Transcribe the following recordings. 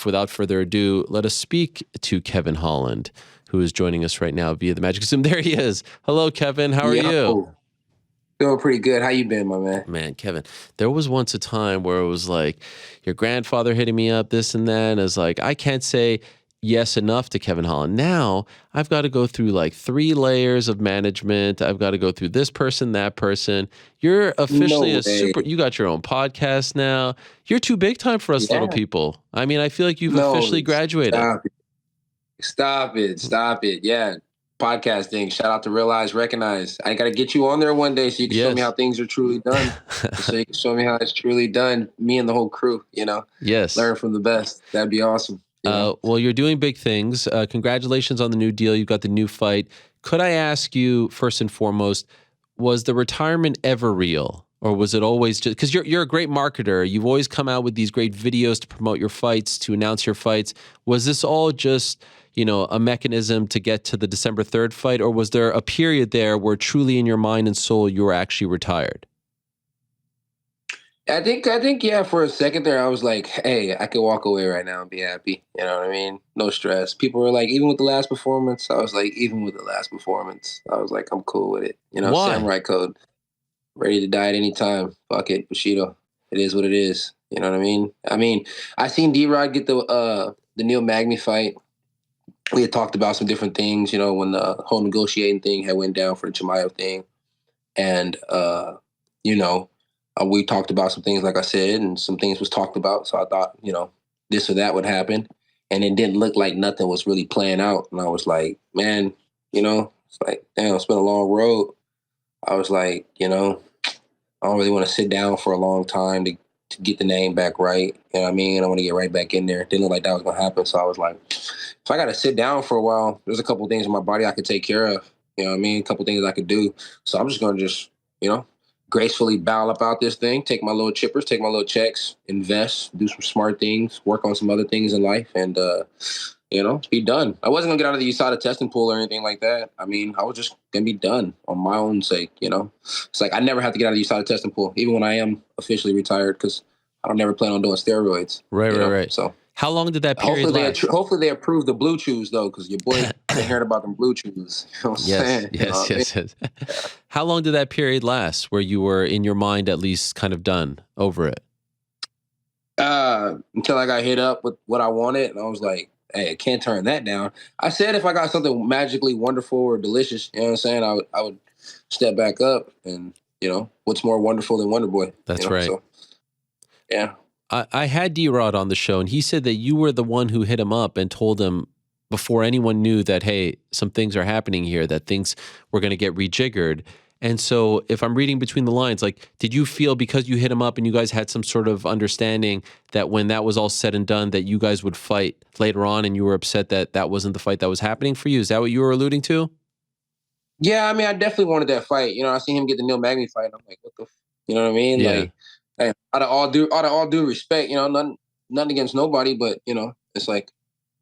without further ado, let us speak to Kevin Holland, who is joining us right now via the Magic Zoom. There he is. Hello, Kevin. How are you? Doing pretty good. How you been, my man? Man, Kevin, there was once a time where it was like your grandfather hitting me up, this and that. And it's like, I can't say yes enough to Kevin Holland. Now I've got to go through like 3 layers of management. I've got to go through this person, that person. You're officially you got your own podcast now. You're too big time for us little people. I mean, I feel like you've officially graduated. Stop it. Yeah. Podcasting. Shout out to Realize, Recognize. I got to get you on there one day so you can show me how things are truly done. So you can show me how it's truly done. Me and the whole crew, Yes. Learn from the best. That'd be awesome. Well, you're doing big things. Congratulations on the new deal. You've got the new fight. Could I ask you, first and foremost, was the retirement ever real? Or was it always just, because you're a great marketer. You've always come out with these great videos to promote your fights, to announce your fights. Was this all just, a mechanism to get to the December 3rd fight? Or was there a period there where truly in your mind and soul, you were actually retired? I think, yeah, for a second there, I was like, hey, I could walk away right now and be happy. You know what I mean? No stress. People were like, even with the last performance, I was like, I'm cool with it. Why? Samurai code. Ready to die at any time. Fuck it, Bushido. It is what it is. You know what I mean? I seen D-Rod get the Neil Magny fight. We had talked about some different things, when the whole negotiating thing had went down for the Chimaev thing. And, we talked about some things, like I said, and some things was talked about. So I thought, this or that would happen. And it didn't look like nothing was really playing out. And I was like, man, it's like, damn, it's been a long road. I was like, I don't really want to sit down for a long time to get the name back right. You know what I mean? I want to get right back in there. It didn't look like that was going to happen. So I was like, if I got to sit down for a while, there's a couple of things in my body I could take care of. You know what I mean? A couple of things I could do. So I'm just going to gracefully bow up out this thing, take my little chippers, take my little checks, invest, do some smart things, work on some other things in life, and, be done. I wasn't going to get out of the USADA testing pool or anything like that. I mean, I was just going to be done on my own sake, It's like I never have to get out of the USADA testing pool, even when I am officially retired, because I don't never plan on doing steroids. Right. So how long did that period last? Hopefully they approve the blue chews, though, because your boy heard about them blue chews. You know what I'm saying? Yes. How long did that period last where you were, in your mind, at least kind of done over it? Until I got hit up with what I wanted, and I was like, hey, I can't turn that down. I said if I got something magically wonderful or delicious, you know what I'm saying, I would step back up, and, what's more wonderful than Wonder Boy? That's right. So, yeah. I had D-Rod on the show, and he said that you were the one who hit him up and told him before anyone knew that, hey, some things are happening here, that things were going to get rejiggered. And so if I'm reading between the lines, like, did you feel because you hit him up and you guys had some sort of understanding that when that was all said and done, that you guys would fight later on, and you were upset that that wasn't the fight that was happening for you? Is that what you were alluding to? Yeah, I mean, I definitely wanted that fight. I seen him get the Neil Magny fight, and I'm like, what the, you know what I mean? Yeah. Like, hey, out of all due respect, nothing against nobody, but it's like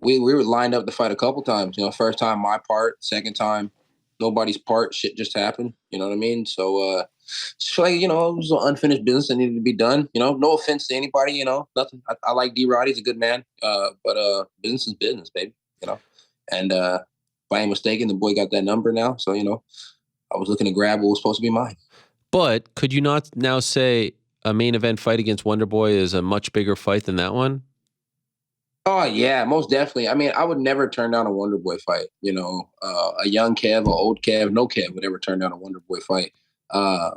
we were lined up to fight a couple times. First time my part, second time nobody's part. Shit just happened. You know what I mean? So it's like it was an unfinished business that needed to be done. No offense to anybody. Nothing. I like D-Rod. He's a good man. But business is business, baby. And if I ain't mistaken, the boy got that number now. So I was looking to grab what was supposed to be mine. But could you not now say a main event fight against Wonder Boy is a much bigger fight than that one? Oh, yeah, most definitely. I mean, I would never turn down a Wonder Boy fight. A young Kev, or old Kev, no Kev would ever turn down a Wonder Boy fight. I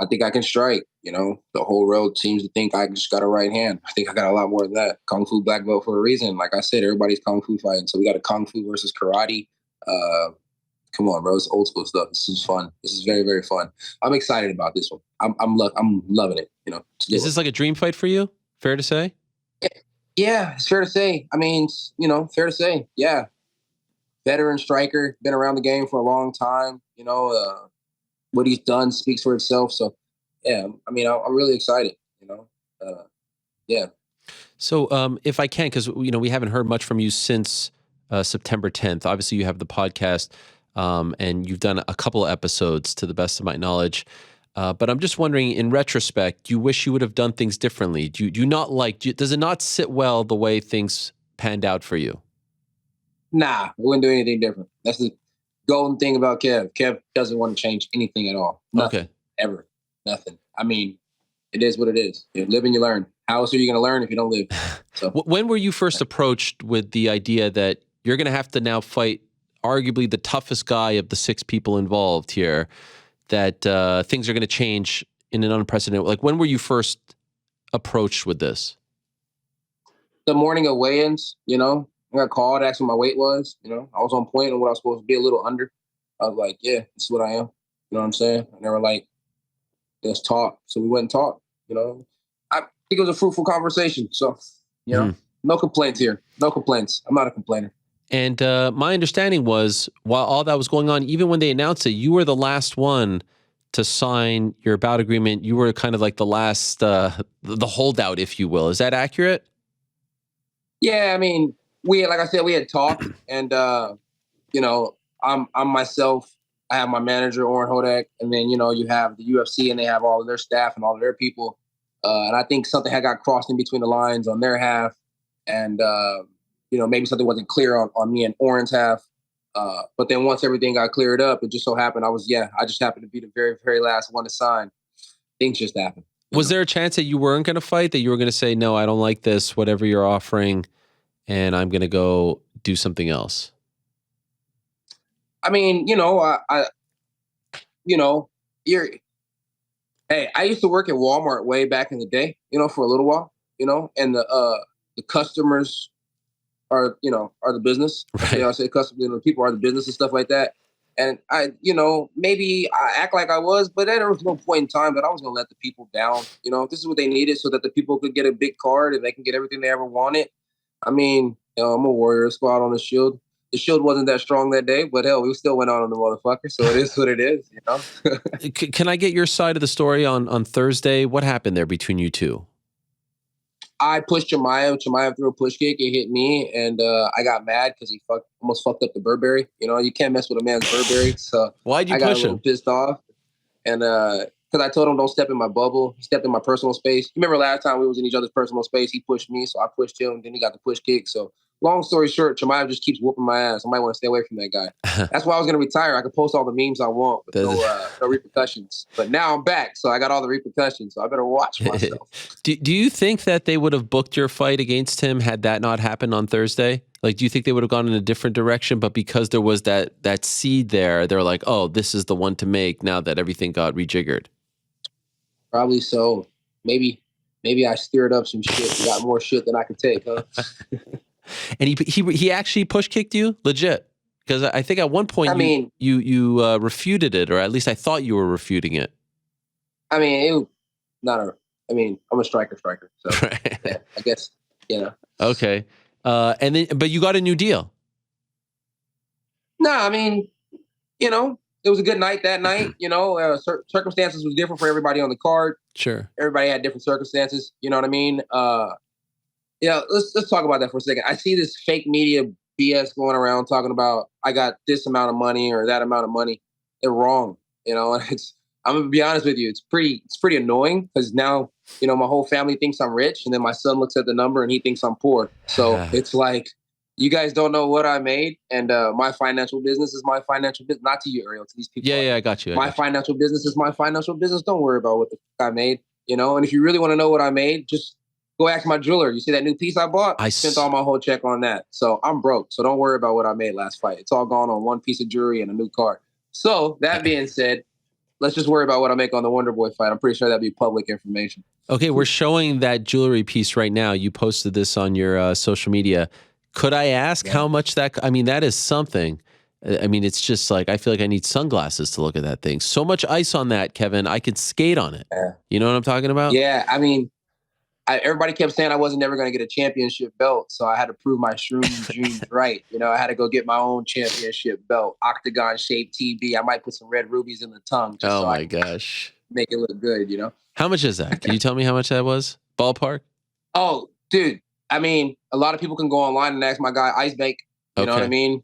think I can strike. The whole world seems to think I just got a right hand. I think I got a lot more than that. Kung Fu black belt for a reason. Like I said, everybody's Kung Fu fighting. So we got a Kung Fu versus karate. Come on, bro. It's old school stuff. This is fun. This is very, very fun. I'm excited about this one. I'm loving it. Is this like a dream fight for you? Fair to say? Yeah, it's fair to say. I mean, fair to say. Yeah. Veteran striker, been around the game for a long time. What he's done speaks for itself. So, yeah, I mean, I'm really excited, yeah. So if I can, because, we haven't heard much from you since September 10th. Obviously, you have the podcast, and you've done a couple of episodes, to the best of my knowledge. But I'm just wondering, in retrospect, do you wish you would have done things differently? Do you not like? Does it not sit well the way things panned out for you? Nah, I wouldn't do anything different. That's the golden thing about Kev. Kev doesn't want to change anything at all. Nothing. Okay. Ever. Nothing. I mean, it is what it is. You live and you learn. How else are you going to learn if you don't live? So When were you first approached with the idea that you're going to have to now fight arguably the toughest guy of the 6 people involved here, that things are going to change in an unprecedented, like when were you first approached with this? the morning of weigh-ins, I got called, asked what my weight was. I was on point on what I was supposed to be, a little under. I was like, yeah, this is what I am. You know what I'm saying? And they were like, let's talk. So we went and talked. I think it was a fruitful conversation. So, no complaints here. No complaints. I'm not a complainer. And my understanding was, while all that was going on, even when they announced it, you were the last one to sign your bout agreement. You were kind of like the last, the holdout, if you will. Is that accurate? Yeah, I mean, like I said, we had talked, and I'm myself. I have my manager Oren Hodak, and then you have the UFC, and they have all of their staff and all of their people. And I think something had got crossed in between the lines on their half, and maybe something wasn't clear on me and Oren's half. But then once everything got cleared up, it just so happened I just happened to be the very, very last one to sign. Things just happened. Was there a chance that you weren't going to fight, that you were going to say, no, I don't like this, whatever you're offering, and I'm going to go do something else? I mean, I used to work at Walmart way back in the day, for a little while, and the customers are the business. Right. I say customers, people are the business and stuff like that. And I, maybe I act like I was, but there was no point in time that I was going to let the people down. This is what they needed so that the people could get a big card and they can get everything they ever wanted. I mean, I'm a warrior squad on the Shield. The Shield wasn't that strong that day, but hell, we still went on the motherfucker. So it is what it is, Can I get your side of the story on Thursday? What happened there between you two? I pushed Chimaev. Chimaev threw a push kick. It hit me, and I got mad because he almost fucked up the Burberry. You can't mess with a man's Burberry. So why'd you I got push a little him? pissed off, and because I told him don't step in my bubble. He stepped in my personal space. You remember last time we was in each other's personal space? He pushed me, so I pushed him. Then he got the push kick. So long story short, Chimaev just keeps whooping my ass. I might want to stay away from that guy. That's why I was going to retire. I could post all the memes I want with no repercussions. But now I'm back, so I got all the repercussions. So I better watch myself. Do you think that they would have booked your fight against him had that not happened on Thursday? Like, do you think they would have gone in a different direction? But because there was that seed there, they're like, oh, this is the one to make now that everything got rejiggered. Probably so. Maybe I stirred up some shit. Got more shit than I could take, huh? And he actually push kicked you, legit, because I think at one point you refuted it, or at least I thought you were refuting it. I mean, I'm a striker, so right. Yeah, I guess Okay, and then but you got a new deal. No, I mean, it was a good night that night. Circumstances was different for everybody on the card. Sure, everybody had different circumstances. You know what I mean? Let's talk about that for a second. I see this fake media BS going around talking about I got this amount of money or that amount of money. They're wrong. And I'm gonna be honest with you. It's pretty annoying because now my whole family thinks I'm rich, and then my son looks at the number and he thinks I'm poor. So it's like you guys don't know what I made, and my financial business is my financial business. Not to you, Ariel, to these people. Yeah, I got you. My financial business is my financial business. Don't worry about what I made. And if you really want to know what I made, just go ask my jeweler. You see that new piece I bought? I spent all my whole check on that. So I'm broke. So don't worry about what I made last fight. It's all gone on one piece of jewelry and a new car. So that being said, let's just worry about what I make on the Wonder Boy fight. I'm pretty sure that'd be public information. Okay, we're showing that jewelry piece right now. You posted this on your social media. Could I ask how much that? I mean, that is something. I mean, it's just like, I feel like I need sunglasses to look at that thing. So much ice on that, Kevin. I could skate on it. Yeah. You know what I'm talking about? Yeah, I mean, everybody kept saying I wasn't never going to get a championship belt, so I had to prove my shroom dreams right. I had to go get my own championship belt, octagon-shaped TB. I might put some red rubies in the tongue. Just my gosh. Make it look good, How much is that? Can you tell me how much that was? Ballpark? Oh, dude. I mean, a lot of people can go online and ask my guy Ice Bake. You know what I mean?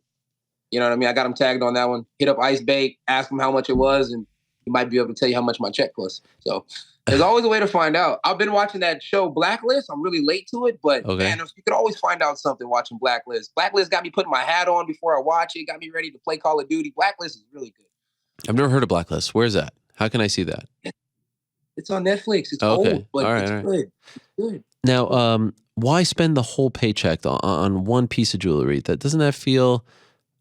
I got him tagged on that one. Hit up Ice Bake, ask him how much it was, and he might be able to tell you how much my check was. So there's always a way to find out. I've been watching that show Blacklist. I'm really late to it, but man, you could always find out something watching Blacklist. Blacklist got me putting my hat on before I watch it. Got me ready to play Call of Duty. Blacklist is really good. I've never heard of Blacklist. Where's that? How can I see that? It's on Netflix. It's old, but it's good. It's good. Now, why spend the whole paycheck on one piece of jewelry? Doesn't that feel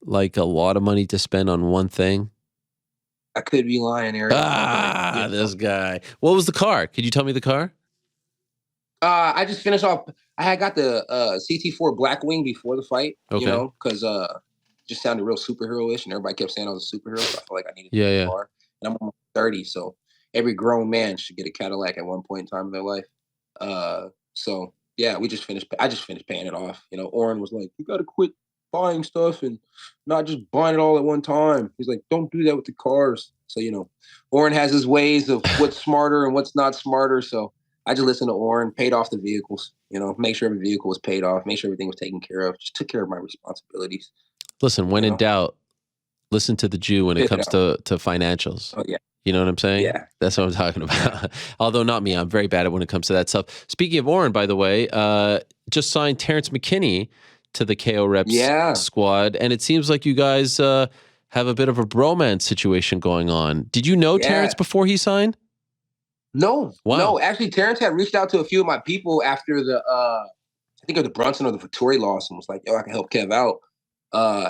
like a lot of money to spend on one thing? I could be lying, Ariel. This guy. What was the car? Could you tell me the car? I just finished off. I had got the CT4 Blackwing before the fight, you know, because just sounded real superhero-ish, and everybody kept saying I was a superhero, so I felt like I needed a car. And I'm almost 30, so every grown man should get a Cadillac at one point in time in their life. So yeah, I just finished paying it off. You know, Oren was like, "You got to quit buying stuff and not just buying it all at one time." He's like, "Don't do that with the cars." So, you know, Oren has his ways of what's smarter and what's not smarter. So I just listened to Oren, paid off the vehicles, you know, make sure every vehicle was paid off, make sure everything was taken care of, just took care of my responsibilities. Listen, when in doubt, listen to the Jew when it comes to financials. Oh, yeah. You know what I'm saying? Yeah. That's what I'm talking about. Although not me, I'm very bad at when it comes to that stuff. Speaking of Oren, by the way, just signed Terrence McKinney to the KO Reps squad. And it seems like you guys have a bit of a bromance situation going on. Did you know Terrence before he signed? No. Wow. No, actually, Terrence had reached out to a few of my people after the, I think of the Brunson or the Vittori loss, and was like, "Yo, I can help Kev out."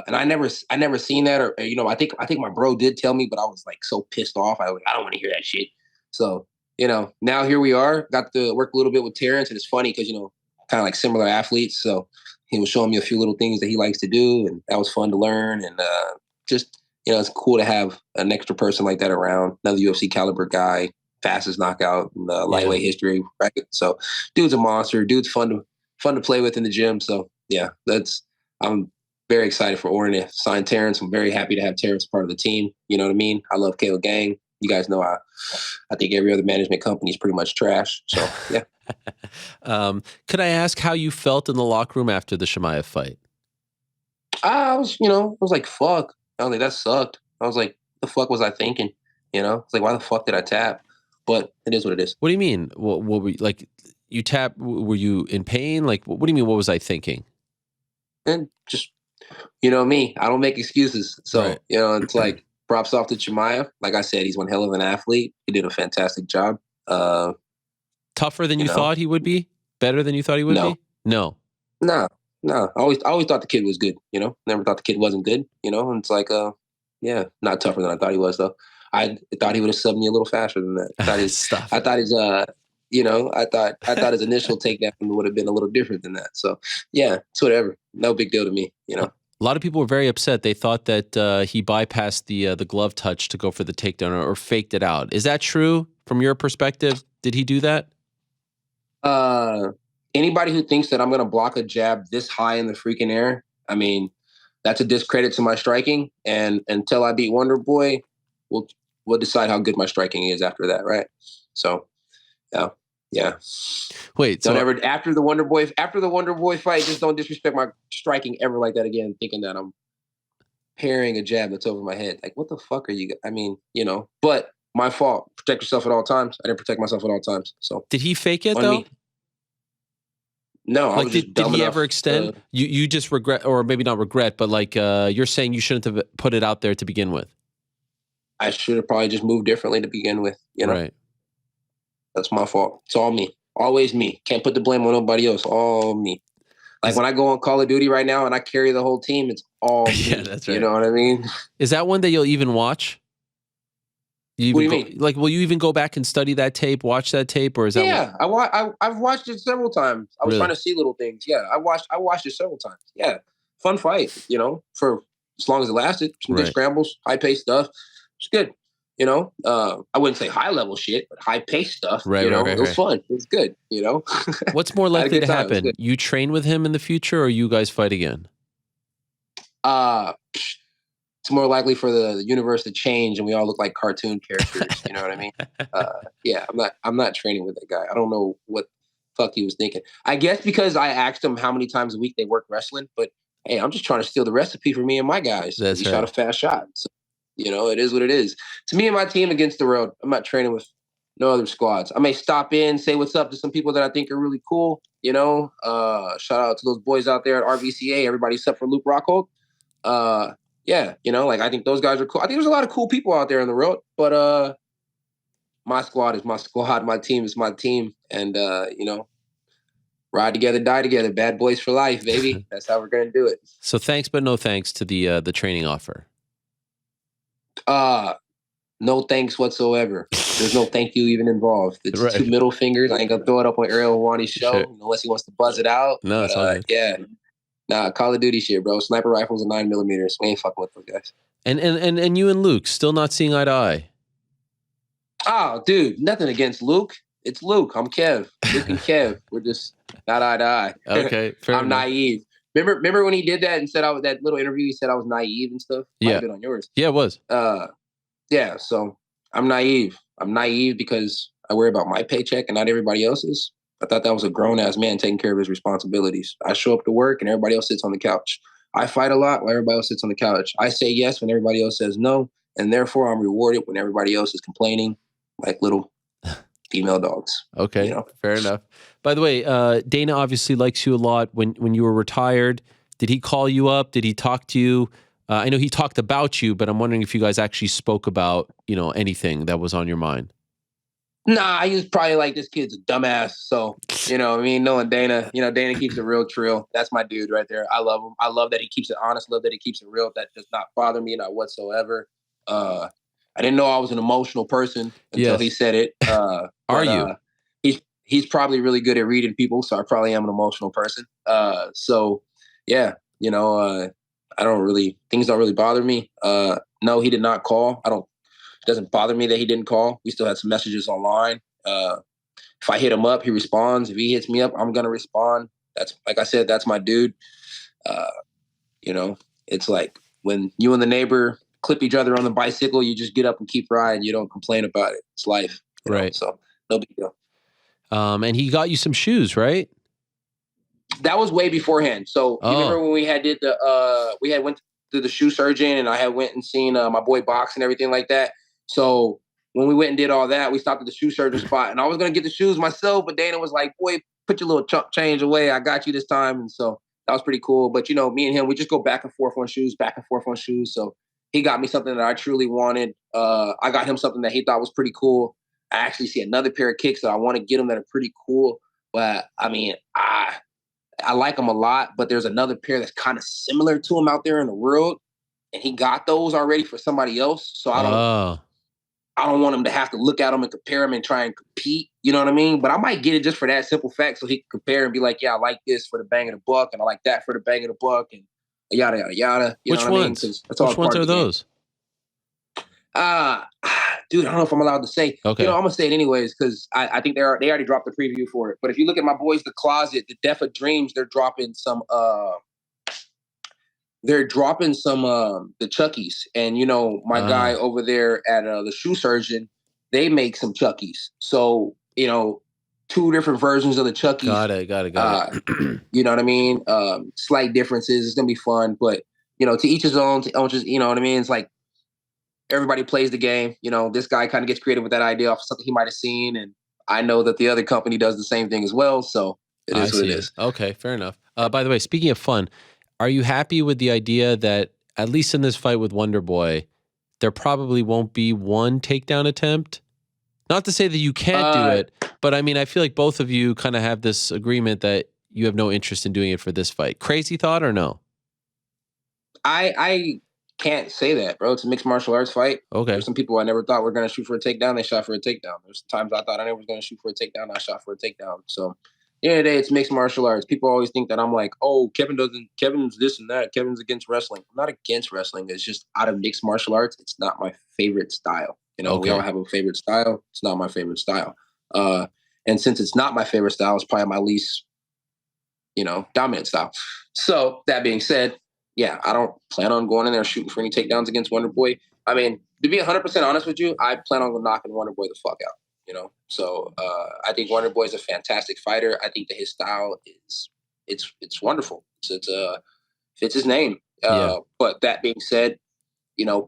And I never seen that, or you know, I think my bro did tell me, but I was like so pissed off. I don't want to hear that shit. So, you know, now here we are. Got to work a little bit with Terrence, and it's funny because, you know, kind of like similar athletes. So he was showing me a few little things that he likes to do, and that was fun to learn. And just, you know, it's cool to have an extra person like that around. Another UFC caliber guy, fastest knockout in the lightweight history. Right? So, dude's a monster. Dude's fun to play with in the gym. So yeah, I'm very excited for Oren to sign Terrence. I'm very happy to have Terrence part of the team. You know what I mean? I love KO Gang. You guys know I think every other management company is pretty much trash. So yeah. Could I ask how you felt in the locker room after the Chimaev fight? I was like, fuck. I was like, that sucked. I was like, the fuck was I thinking? You know, it's like, why the fuck did I tap? But it is what it is. What do you mean? What were you, like, you tap? Were you in pain? Like, what do you mean? What was I thinking? And just, you know me, I don't make excuses. So, you know, it's like, props off to Chimaev. Like I said, he's one hell of an athlete. He did a fantastic job. Tougher than you thought he would be? Better than you thought he would be? No. I always thought the kid was good, you know? Never thought the kid wasn't good, you know? And it's like, yeah, not tougher than I thought he was, though. I thought he would have subbed me a little faster than that. I thought his you know, I thought his initial takedown would have been a little different than that. So yeah, it's whatever. No big deal to me, you know. A lot of people were very upset. They thought that he bypassed the glove touch to go for the takedown or faked it out. Is that true from your perspective? Did he do that? Anybody who thinks that I'm going to block a jab this high in the freaking air, I mean, that's a discredit to my striking. And until I beat Wonder Boy, we'll decide how good my striking is after that, right? So, yeah. Wait, after the Wonder Boy fight, just don't disrespect my striking ever like that again, thinking that I'm parrying a jab that's over my head. Like, what the fuck are you? I mean, you know, but my fault. Protect yourself at all times. I didn't protect myself at all times. So did he fake it though? No, I like, was did he ever extend? You just regret, or maybe not regret, but like you're saying you shouldn't have put it out there to begin with. I should have probably just moved differently to begin with. You know, right? That's my fault. It's all me. Always me. Can't put the blame on nobody else. All me. Like when I go on Call of Duty right now and I carry the whole team, it's all me. Yeah, that's right. You know what I mean? Is that one that you'll even watch? What do you mean? Like, will you even go back and study that tape, watch that tape, or is that? Yeah, I've watched it several titimes. I was trying to see little things. Yeah, I watched it several times. Yeah, fun fight. You know, for as long as it lasted. Some good scrambles, high paced stuff. It's good. You know, I wouldn't say high level shit, but high paced stuff. Right, It was fun. It was good. You know. What's more likely to happen? You train with him in the future, or you guys fight again? It's more likely for the universe to change and we all look like cartoon characters. You know what I mean? Yeah, I'm not training with that guy. I don't know what the fuck he was thinking. I guess because I asked him how many times a week they work wrestling, but hey, I'm just trying to steal the recipe for me and my guys. He shot a fast shot. So, It is what it is. To me and my team against the world, I'm not training with no other squads. I may stop in, say what's up to some people that I think are really cool. Shout out to those boys out there at RVCA, everybody except for Luke Rockhold. I think those guys are cool. I think there's a lot of cool people out there in the world, but my squad is my squad. My team is my team. And, ride together, die together. Bad boys for life, baby. That's how we're going to do it. So thanks, but no thanks to the training offer. No thanks whatsoever. There's no thank you even involved. It's Right. 2 middle fingers. I ain't going to throw it up on Ariel Helwani's show unless he wants to buzz it out. No, it's all good. Yeah. Nah, Call of Duty shit, bro. Sniper rifles and 9mm. We ain't fucking with those guys. And you and Luke still not seeing eye to eye. Oh, dude, nothing against Luke. It's Luke. I'm Kev. Luke and Kev. We're just not eye to eye. Okay, fair I'm enough. naive. Remember when he did that and said that little interview? He said I was naive and stuff. Might have been on yours. Yeah, it was. Yeah. So I'm naive. I'm naive because I worry about my paycheck and not everybody else's. I thought that was a grown ass man taking care of his responsibilities. I show up to work and everybody else sits on the couch. I fight a lot while everybody else sits on the couch. I say yes when everybody else says no, and therefore I'm rewarded when everybody else is complaining like little female dogs. Okay, fair enough. By the way, Dana obviously likes you a lot. When you were retired, did he call you up? Did he talk to you? I know he talked about you, but I'm wondering if you guys actually spoke about, anything that was on your mind. Nah, he was probably like, this kid's a dumbass. So, knowing Dana, Dana keeps it real trill. That's my dude right there. I love him. I love that he keeps it honest. Love that he keeps it real. That does not bother me, not whatsoever. I didn't know I was an emotional person until he said it. Are you? He's probably really good at reading people, so I probably am an emotional person. I don't really, things don't really bother me. No, he did not call. It doesn't bother me that he didn't call. We still had some messages online. If I hit him up, he responds. If he hits me up, I'm going to respond. That's, like I said, that's my dude. It's like when you and the neighbor clip each other on the bicycle, you just get up and keep riding. You don't complain about it. It's life. Right. So no big deal. And he got you some shoes, right? That was way beforehand. So you remember when we had went to the shoe surgeon and I had went and seen my boy Box and everything like that. So when we went and did all that, we stopped at the shoe surgeon spot and I was going to get the shoes myself, but Dana was like, boy, put your little chunk change away. I got you this time. And so that was pretty cool. But, me and him, we just go back and forth on shoes. So he got me something that I truly wanted. I got him something that he thought was pretty cool. I actually see another pair of kicks that I want to get him that are pretty cool. But, I like them a lot, but there's another pair that's kind of similar to him out there in the world. And he got those already for somebody else. So I don't want him to have to look at them and compare them and try and compete. You know what I mean? But I might get it just for that simple fact so he can compare and be like, yeah, I like this for the bang of the buck and I like that for the bang of the buck and yada, yada, yada. Which ones? Which ones are those? Dude, I don't know if I'm allowed to say. Okay. I'm going to say it anyways because I think they already dropped the preview for it. But if you look at my boys, The Closet, the Deaf of Dreams, they're dropping some the Chuckies. And, my guy over there at the shoe surgeon, they make some Chuckies. So, 2 different versions of the Chuckies. Got it. You know what I mean? Slight differences. It's going to be fun. But, to each his own, you know what I mean? It's like everybody plays the game. This guy kind of gets creative with that idea off of something he might have seen. And I know that the other company does the same thing as well. So it is what it is. Okay, fair enough. By the way, speaking of fun, are you happy with the idea that, at least in this fight with Wonder Boy, there probably won't be one takedown attempt? Not to say that you can't do it, but I feel like both of you kind of have this agreement that you have no interest in doing it for this fight. Crazy thought or no? I can't say that, bro. It's a mixed martial arts fight. Okay. There's some people I never thought were going to shoot for a takedown. They shot for a takedown. There's times I thought I never was going to shoot for a takedown. I shot for a takedown. So at the end of the day, it's mixed martial arts. People always think that I'm like, oh, Kevin's this and that. Kevin's against wrestling. I'm not against wrestling. It's just out of mixed martial arts, it's not my favorite style. We all have a favorite style. It's not my favorite style. And since it's not my favorite style, it's probably my least, dominant style. So that being said, yeah, I don't plan on going in there shooting for any takedowns against Wonder Boy. To be 100% honest with you, I plan on knocking Wonder Boy the fuck out, So I think Wonder Boy is a fantastic fighter. I think that his style it's wonderful. It's fits his name. But that being said,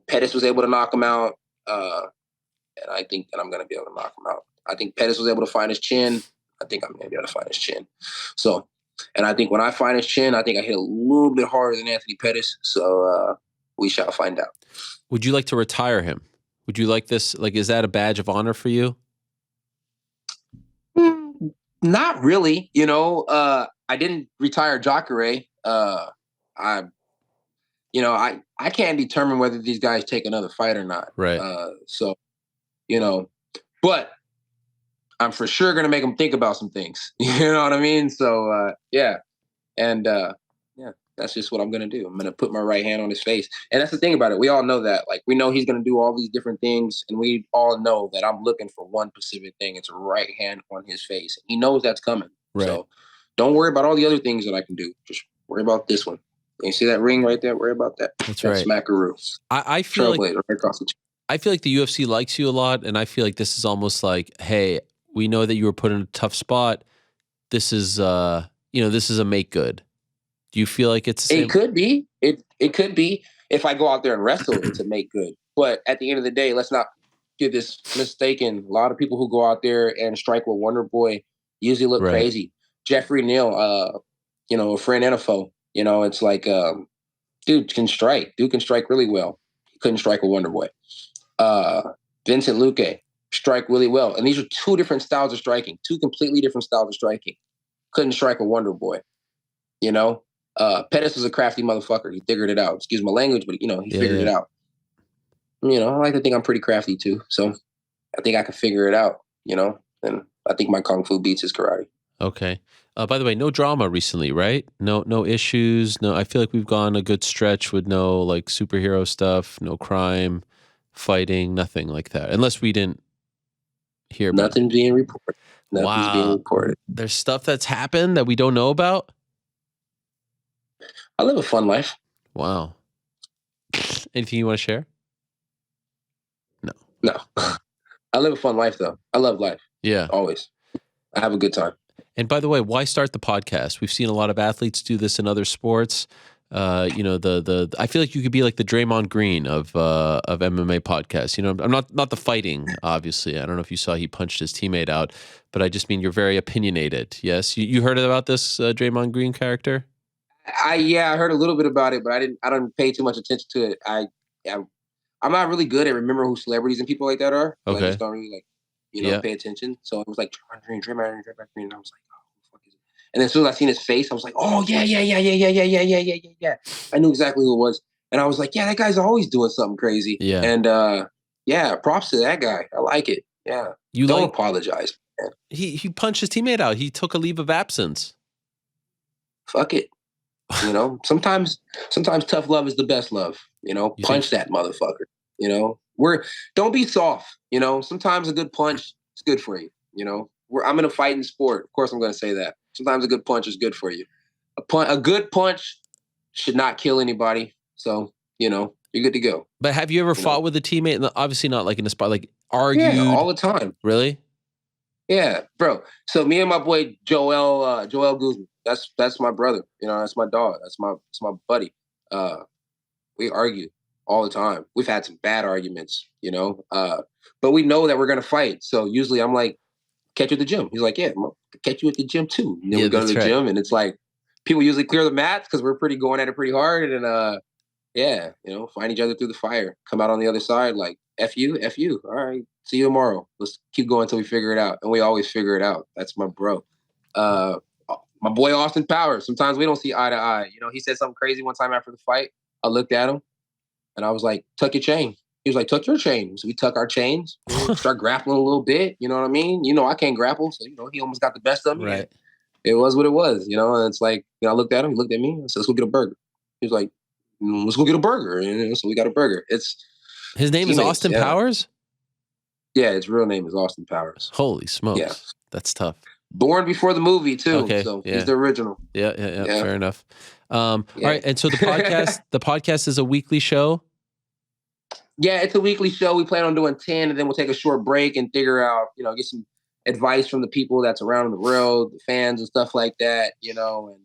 Pettis was able to knock him out. And I think that I'm going to be able to knock him out. I think Pettis was able to find his chin. I think I'm going to be able to find his chin. So, and I think when I find his chin, I think I hit a little bit harder than Anthony Pettis. So we shall find out. Would you like to retire him? Would you like this? Like, is that a badge of honor for you? Not really. I didn't retire Jacare. I can't determine whether these guys take another fight or not. Right. But I'm for sure going to make them think about some things. You know what I mean? So, yeah. And, that's just what I'm going to do. I'm going to put my right hand on his face. And that's the thing about it. We all know that. Like, we know he's going to do all these different things. And we all know that I'm looking for one specific thing. It's a right hand on his face. He knows that's coming. Right. So don't worry about all the other things that I can do. Just worry about this one. You see that ring right there? Worry about that. That's right. Smackaroo. I feel like right across the I feel like the UFC likes you a lot, and I feel like this is almost like, hey, we know that you were put in a tough spot. This is this is a make good. Do you feel like it's the same? It could be. It could be if I go out there and wrestle to make good. But at the end of the day, let's not get this mistaken. A lot of people who go out there and strike with Wonder Boy usually look crazy. Jeffrey Neal, a friend and a foe. It's like dude can strike. Dude can strike really well. He couldn't strike with Wonder Boy. Vincent Luque strike really well. And these are two different styles of striking, two completely different styles of striking. Couldn't strike a Wonder Boy. Pettis was a crafty motherfucker. He figured it out. Excuse my language, but he figured it out. I like to think I'm pretty crafty too. So I think I can figure it out, and I think my Kung Fu beats his karate. Okay. By the way, no drama recently, right? No issues. No, I feel like we've gone a good stretch with no like superhero stuff, no crime, fighting, nothing like that. Unless we didn't hear about Nothing being reported. Nothing's being reported. There's stuff that's happened that we don't know about? I live a fun life. Wow. Anything you want to share? No. I live a fun life though. I love life. Yeah. Always. I have a good time. And by the way, why start the podcast? We've seen a lot of athletes do this in other sports. I feel like you could be like the Draymond Green of MMA podcasts. I'm not the fighting, obviously. I don't know if you saw he punched his teammate out, but I just mean you're very opinionated. Yes, you heard about this Draymond Green character? I heard a little bit about it, but I didn't pay too much attention to it. I'm not really good at remembering who celebrities and people like that are. Okay. I just don't really pay attention. So it was like Draymond Green, and I was like, oh, who the fuck is it? And then as soon as I seen his face, I was like, oh yeah. I knew exactly who it was, and I was like, yeah, that guy's always doing something crazy. Yeah. And props to that guy. I like it. Yeah. Don't apologize, man. He punched his teammate out. He took a leave of absence. Fuck it. Sometimes tough love is the best love. Punch that motherfucker. Don't be soft. Sometimes a good punch is good for you. I'm in a fighting sport. Of course, I'm going to say that. Sometimes a good punch is good for you. A good punch should not kill anybody. So you're good to go. But have you ever fought with a teammate? And obviously not like in a spot, like argued. Yeah, all the time. Really? Yeah, bro. So me and my boy Joel Guzman. That's my brother. That's my dog. That's my buddy. We argue all the time. We've had some bad arguments, but we know that we're gonna fight. So usually I'm like, catch you at the gym. He's like, yeah, I'm gonna catch you at the gym too. And then we go to the gym, and it's like people usually clear the mats because we're going at it pretty hard, and find each other through the fire. Come out on the other side like F you. All right, see you tomorrow. Let's keep going until we figure it out, and we always figure it out. That's my bro. My boy Austin Powers. Sometimes we don't see eye to eye. He said something crazy one time after the fight. I looked at him and I was like, tuck your chain. He was like, tuck your chain. So we tuck our chains, start grappling a little bit. You know what I mean? I can't grapple. So, he almost got the best of me. Right. It was what it was, and it's like, I looked at him, he looked at me, I said, let's go get a burger. He was like, let's go get a burger. So we got a burger. His name is Austin Powers? Yeah, his real name is Austin Powers. Holy smokes. Yeah. That's tough. Born before the movie too. Okay, So he's the original. Yeah. Fair enough. All right. And so the podcast is a weekly show. Yeah, it's a weekly show. We plan on doing 10, and then we'll take a short break and figure out, get some advice from the people that's around the road, the fans and stuff like that, and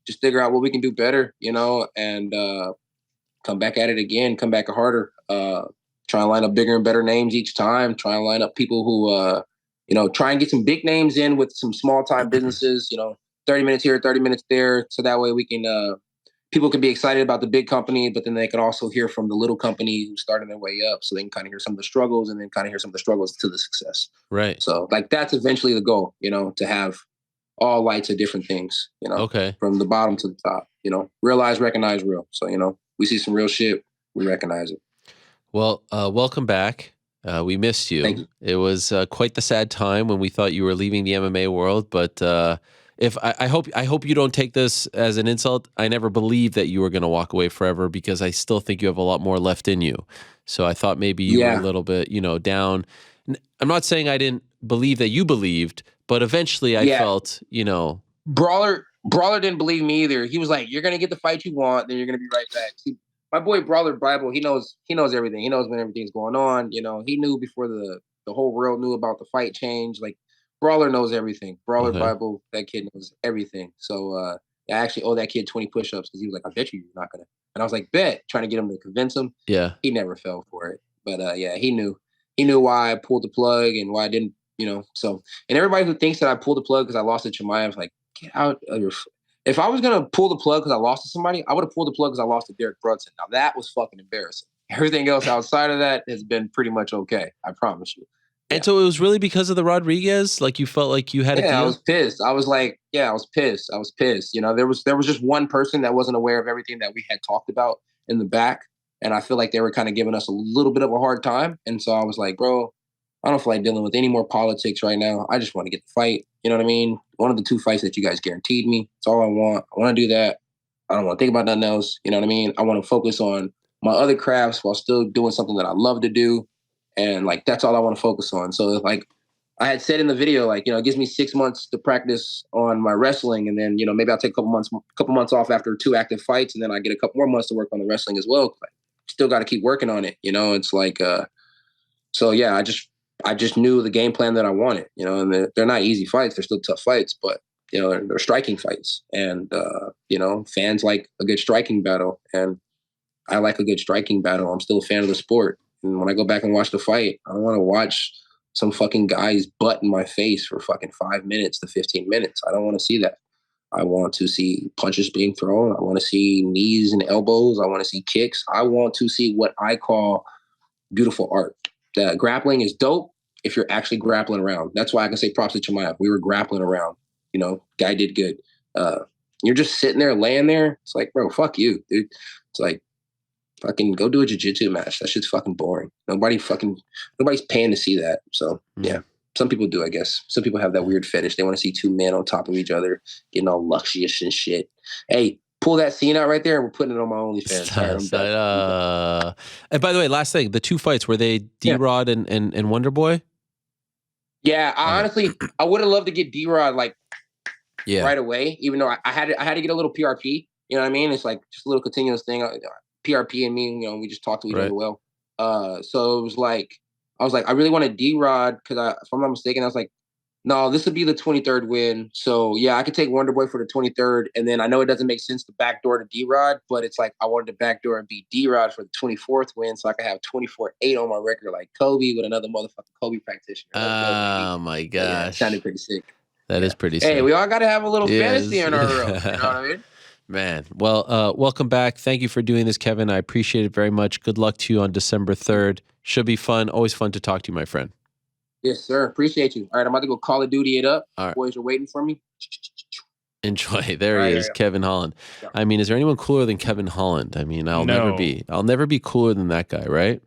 just figure out what we can do better, and come back at it again, come back harder. Try and line up bigger and better names each time. Try and line up people who, try and get some big names in with some small time businesses. 30 minutes here, 30 minutes there, so that way we can. People can be excited about the big company, but then they can also hear from the little company who's starting their way up, so they can kind of hear some of the struggles and then kind of hear some of the struggles to the success. Right. So like that's eventually the goal, to have all lights at different things, Okay. from the bottom to the top, realize, recognize, real. So, we see some real shit, we recognize it. Well, welcome back. We missed you. Thank you. It was quite the sad time when we thought you were leaving the MMA world, but if I hope you don't take this as an insult. I never believed that you were going to walk away forever because I still think you have a lot more left in you. So I thought maybe you were a little bit, down. I'm not saying I didn't believe that you believed, but eventually I felt, Brawler didn't believe me either. He was like, "You're gonna get the fight you want, then you're gonna be right back." See, my boy Brawler Bible, he knows everything. He knows when everything's going on. He knew before the whole world knew about the fight change. Like Brawler knows everything. Brawler Bible, that kid knows everything. So I actually owe that kid 20 push-ups because he was like, "I bet you're not gonna." And I was like, "Bet," trying to get him to convince him. Yeah. He never fell for it. But he knew. He knew why I pulled the plug and why I didn't. So and everybody who thinks that I pulled the plug because I lost to Chimaev, like, get out of your. If I was gonna pull the plug because I lost to somebody, I would have pulled the plug because I lost to Derek Brunson. Now that was fucking embarrassing. Everything else outside of that has been pretty much okay. I promise you. And so it was really because of the Rodriguez? Like you felt like you had a deal? I was pissed. I was like, I was pissed. There was just one person that wasn't aware of everything that we had talked about in the back. And I feel like they were kind of giving us a little bit of a hard time. And so I was like, bro, I don't feel like dealing with any more politics right now. I just want to get the fight. You know what I mean? One of the 2 fights that you guys guaranteed me. That's all I want. I want to do that. I don't want to think about nothing else. You know what I mean? I want to focus on my other crafts while still doing something that I love to do. And like, that's all I want to focus on. So like I had said in the video, like, it gives me 6 months to practice on my wrestling. And then, maybe I'll take a couple months off after 2 active fights. And then I get a couple more months to work on the wrestling as well. I still got to keep working on it. It's like, so yeah, I just knew the game plan that I wanted, and they're not easy fights. They're still tough fights, but, they're striking fights. And, fans like a good striking battle. And I like a good striking battle. I'm still a fan of the sport. And when I go back and watch the fight, I don't want to watch some fucking guy's butt in my face for fucking 5 minutes to 15 minutes. I don't want to see that. I want to see punches being thrown. I want to see knees and elbows. I want to see kicks. I want to see what I call beautiful art. The grappling is dope if you're actually grappling around. That's why I can say props to Chimaev. We were grappling around. Guy did good. You're just sitting there, laying there. It's like, bro, fuck you, dude. It's like, fucking go do a jiu-jitsu match. That shit's fucking boring. Nobody's paying to see that. So yeah, some people do, I guess. Some people have that weird fetish. They want to see 2 men on top of each other getting all luxurious and shit. Hey, pull that scene out right there and we're putting it on my OnlyFans. And by the way, last thing, the 2 fights, were they D-Rod and Wonder Boy? Yeah, honestly, I would have loved to get D-Rod right away, even though I had to get a little PRP. You know what I mean? It's like just a little continuous thing. PRP and me, we just talked to each other well. So it was like, I was like, I really wanted D-Rod because if I'm not mistaken, I was like, no, this would be the 23rd win. So yeah, I could take Wonder Boy for the 23rd. And then I know it doesn't make sense to backdoor to D-Rod, but it's like, I wanted to backdoor and beat D-Rod for the 24th win. So I could have 24-8 on my record, like Kobe with another motherfucking Kobe practitioner. Oh my gosh. Yeah, it sounded pretty sick. That is pretty sick. Hey, we all got to have a little fantasy in our room. You know what I mean? Man, well, welcome back. Thank you for doing this, Kevin. I appreciate it very much. Good luck to you on December 3rd. Should be fun. Always fun to talk to you, my friend. Yes, sir. Appreciate you. All right, I'm about to go Call of Duty it up. All right. Boys are waiting for me. Enjoy. There he is, Kevin Holland. I mean, is there anyone cooler than Kevin Holland? I mean, I'll never be cooler than that guy, right?